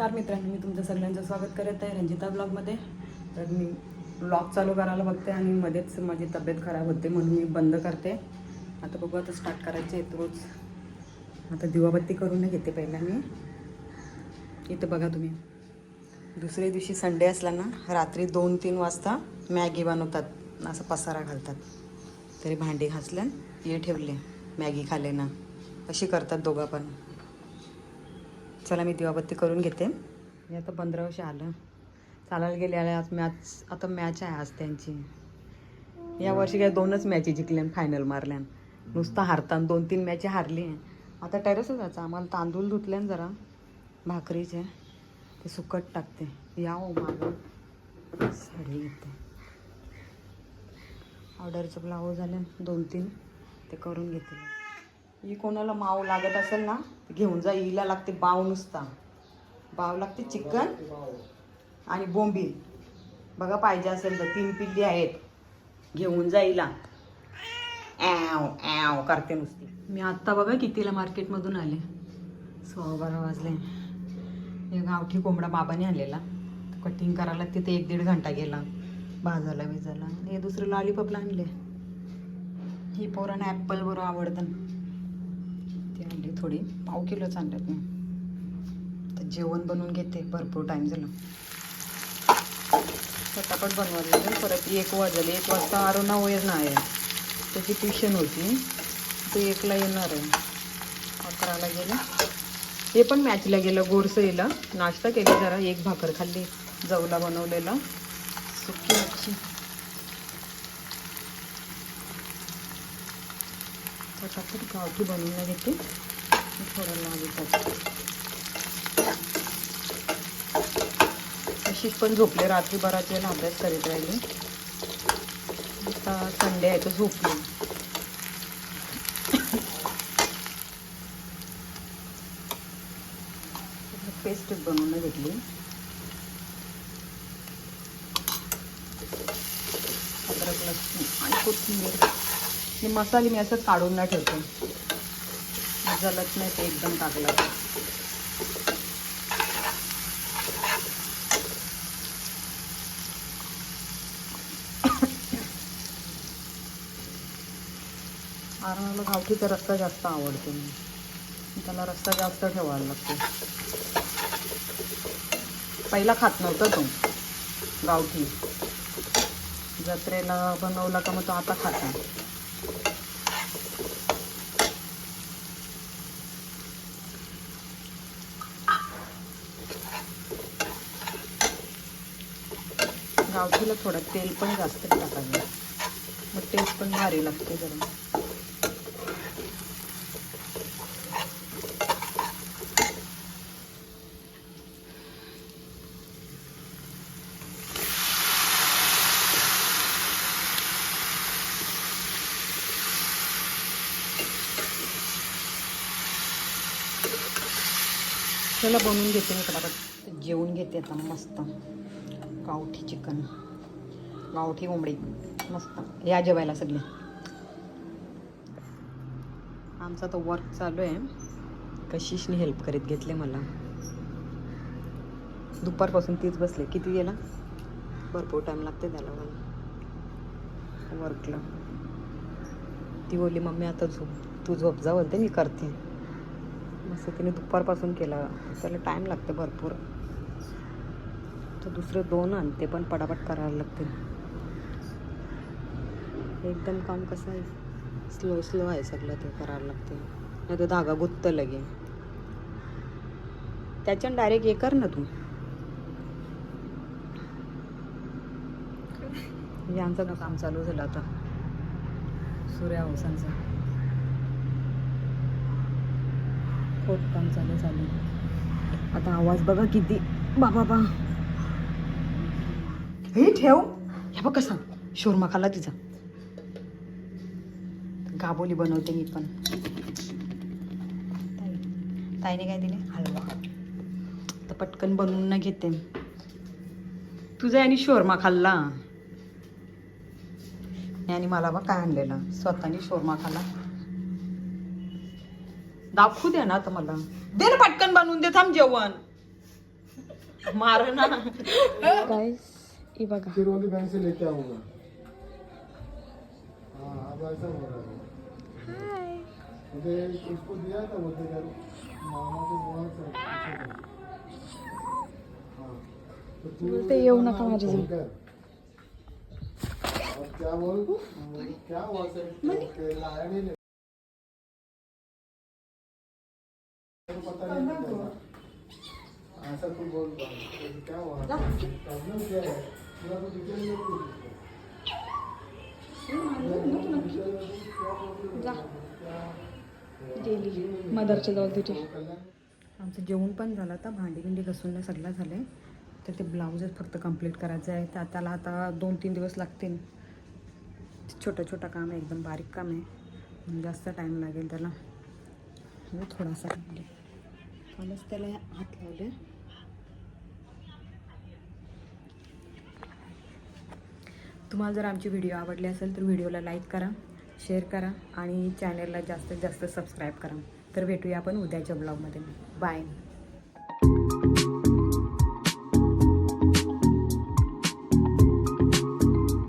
नमस्कार मित्रांनो, मी तुमचं सगळ्यांचं स्वागत करत आहे रंजिता ब्लॉगमध्ये. तर मी ब्लॉग चालू करायला बघते आणि मध्येच माझी तब्येत खराब होते म्हणून मी बंद करते. आता बघू, आता स्टार्ट करायचे आहेत रोज. आता दिवाबत्ती करून घेते पहिला मी. इथं बघा तुम्ही, दुसऱ्या दिवशी संडे असला ना, रात्री 2-3 वाजता मॅगी बनवतात, असं पसारा घालतात. तरी भांडी घासलं, हे ठेवले, मॅगी खाले ना, अशी करतात दोघं पण. चला मी दिवाबत्ती करून घेते. मी आता 15 वर्ष आलं चालायला गेले आले. आता मॅच आहे आज त्यांची. या वर्षी काय 2च मॅची जिंकल्या, फायनल मारल्या. नुसतं हारताना 2-3 मॅची हारली. आता टेरेसच जायचं आम्हाला. तांदूळ धुतल्यान जरा भाकरीचे, ते सुकट टाकते. या हो मागं साडी घेते. ऑर्डरचं ब्लाऊज झाले 2-3, ते करून घेते. ही कोणाला माव लागत असेल ना, घेऊन जा. हिला लागते बाव, नुसता बाव लागते. चिकन आणि बोंबील बघा, पाहिजे असेल तर 3 पिल्ली आहेत, घेऊन जा. हिला ॲव ॲव करते नुसती. मी आत्ता बघा कितीला मार्केटमधून आले, 12:15 वाजले. हे गावठी कोंबडा बाबाने आणलेला, कटिंग करायला तिथे 1-1.5 घंटा गेला, भाजायला बिजायला. हे दुसरे लॉलीपॉपला आणले. ही पोरांना ॲपल बरोबर आवडतं, ते आणली थोडी, पाव किलोच आणल्यात मी. तर जेवण बनवून घेते, भरपूर टाईम झाला. पटापट बनवायला लागेल. परत 1 वाजले. 1 वाजता आरोना येणार आहे, त्याची ट्युशन होती, तो 1ला येणार आहे. 11ला गेलं. हे पण मॅचला गेलं. गोरसईला नाश्ता केला, जरा 1 भाकर खाल्ली, जवला बनवलेला सुकी मच्छी. पटापट गावठी बनवून घेते, थोडं लागतात. अशीच पण झोपले रात्री, बराच वेळेला अभ्यास करीत राहिली. आता संडे आहे तर झोपली. पेस्ट बनवून घेतली. अद्रक, लसूण आणि कोथिंबीर. हे मसाले मी असं काढून नाही ठेवते, जलत नाही ते एकदम टाकला. आरामाला गावठीचा रस्सा जास्त आवडतो. त्याला रस्सा जास्त ठेवायला लागतो. पहिला खात नव्हता तो गावठी, जत्रेला बनवला का मग तो आता खाता. गावठीला थोडं तेल पण जास्त टाकायचं, मग टेस्ट पण भारी लागते जरा. चला बनवून घेते मी पटापट. जेवून घेते आता मस्त. गावठी चिकन, गावठी कोंबडी मस्त. या जेवायला सगळे. आमचा तो वर्क चालू आहे. कशिशने हेल्प करीत घेतले मला. दुपारपासून तीच बसले. किती गेला, भरपूर टाईम लागते त्याला मला वर्कला. ती बोलली मम्मी आता तू झोप जा, बोलते मी करते. मस्त तिने दुपारपासून केला. त्याला टाईम लागते भरपूर. तर दुसरे 2 आण, ते पण पटापट करायला लागते. एकदम काम कसं आहे, स्लो आहे सगळं, ते करायला लागते. नाही तर धागा गुत्त लगे. त्याच्यानं डायरेक्ट हे कर ना तू. हे आमचं काम चालू झालं आता, सूर्या हौसांचं खोदकाम चालू. आता आवाज बघा किती, बाबा हे ठेव. हे बघ कसा शोरमा खाल्ला तिचा. गाबोली बनवते मी पण. ताईने काय दिले, हलवा. तर पटकन बनवून न घेते. तुझा आणि शोरमा खाल्ला, आणि मला बघ काय आणलेलं, स्वतःने शोरमा खाल्ला. दाखवू द्या ना आता मला. दे ना पटकन बनवून दे, थांब जेवण. मार ना गाइस ये बघा फिर वाली बैंक से लेके आऊंगा। हाँ अब ऐसा हो रहा है। हाय मुझे उसको दिया था बोलते यार मामा को बहुत हाँ तो तू बोलते येऊ नका माझ्याजवळ. और क्या बोल क्या हुआ सर लाया नहीं ले पता नहीं चला। ऐसा तू बोल रहा है क्या हुआ प्रॉब्लम क्या है पूरा तो डिटेल में गेली मदरच्या जवळ तिथे. आमचं जेवण पण झालं आता, भांडी बिंडी घासून सगळं झालं आहे. तर ते ब्लाऊजच फक्त कंप्लीट करायचं आहे. तर त्याला आता 2-3 दिवस लागतील. छोटं छोटं काम आहे, एकदम बारीक काम आहे, जास्त टाईम लागेल त्याला. थोडासा कालच त्याला हात लावले. तुम्हाला जर आमची व्हिडिओ आवडली असेल तर व्हिडिओला लाईक करा, शेअर करा आणि चॅनलला जास्तीत जास्त सबस्क्राईब करा. तर भेटूया आपण उद्याच्या ब्लॉगमध्ये. बाय.